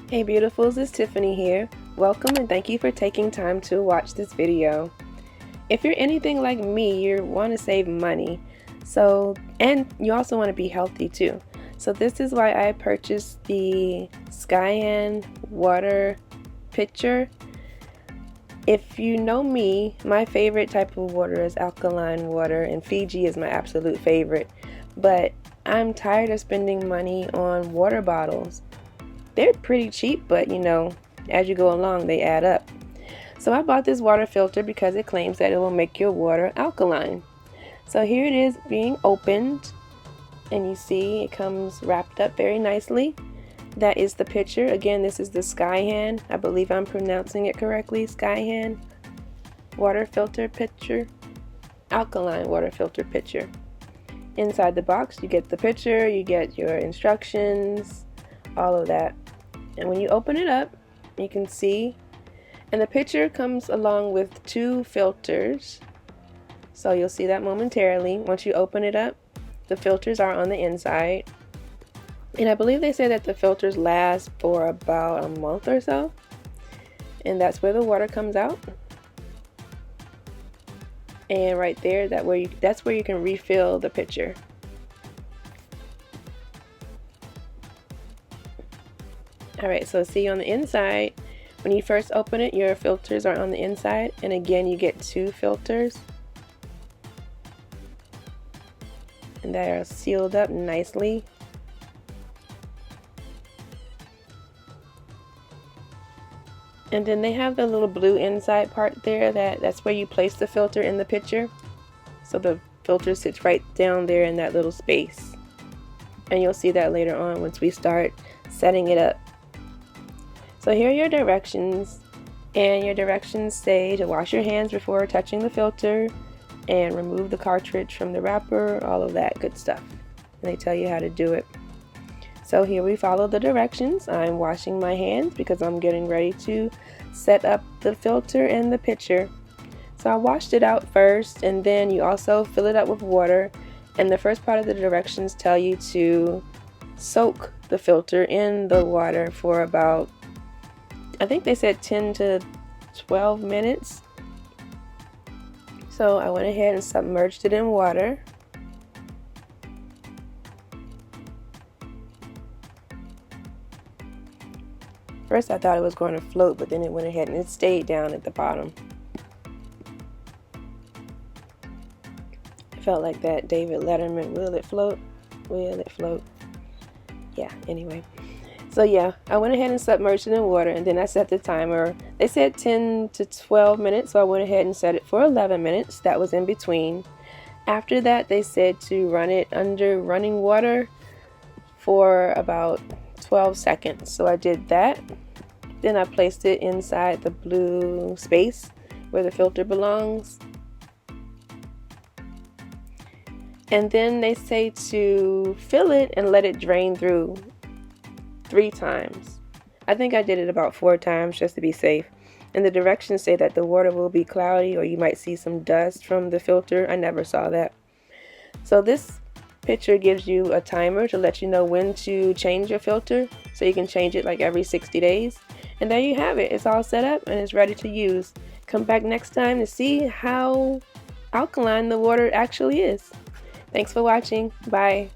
Hey beautifuls, it's Tiffany here. Welcome and thank you for taking time to watch this video. If you're anything like me, you want to save money. And you also want to be healthy too. So this is why I purchased the Hskyhan water pitcher. If you know me, my favorite type of water is alkaline water, and Fiji is my absolute favorite. But I'm tired of spending money on water bottles. They're pretty cheap, but as you go along, they add up. So I bought this water filter because it claims that it will make your water alkaline. So here it is being opened, and you see it comes wrapped up very nicely. That is the pitcher. Again, this is the Hskyhan. I believe I'm pronouncing it correctly. Hskyhan water filter pitcher, alkaline water filter pitcher. Inside the box, you get the pitcher, you get your instructions, all of that. And when you open it up, you can see, and the pitcher comes along with 2 filters. So you'll see that momentarily. Once you open it up, the filters are on the inside. And I believe they say that the filters last for about a month or so. And that's where the water comes out. And right there, that's where you can refill the pitcher. Alright, so see on the inside, when you first open it, your filters are on the inside, and again you get 2 filters. And they are sealed up nicely. And then they have the little blue inside part there, that's where you place the filter in the pitcher. So the filter sits right down there in that little space. And you'll see that later on once we start setting it up. So here are your directions, and your directions say to wash your hands before touching the filter and remove the cartridge from the wrapper, all of that good stuff. And they tell you how to do it. So here we follow the directions. I'm washing my hands because I'm getting ready to set up the filter and the pitcher. So I washed it out first, and then you also fill it up with water. And the first part of the directions tell you to soak the filter in the water for about, I think they said 10 to 12 minutes. So I went ahead and submerged it in water. First I thought it was going to float, but then it went ahead and it stayed down at the bottom. I felt like that David Letterman, will it float? Will it float? Yeah, anyway. So yeah, I went ahead and submerged it in water, and then I set the timer. They said 10 to 12 minutes, so I went ahead and set it for 11 minutes. That was in between. After that, they said to run it under running water for about 12 seconds. So I did that. Then I placed it inside the blue space where the filter belongs. And then they say to fill it and let it drain through 3 times. I think I did it about 4 times just to be safe. And the directions say that the water will be cloudy, or you might see some dust from the filter. I never saw that. So this picture gives you a timer to let you know when to change your filter, so you can change it like every 60 days. And there you have it. It's all set up and it's ready to use. Come back next time to see how alkaline the water actually is. Thanks for watching. Bye.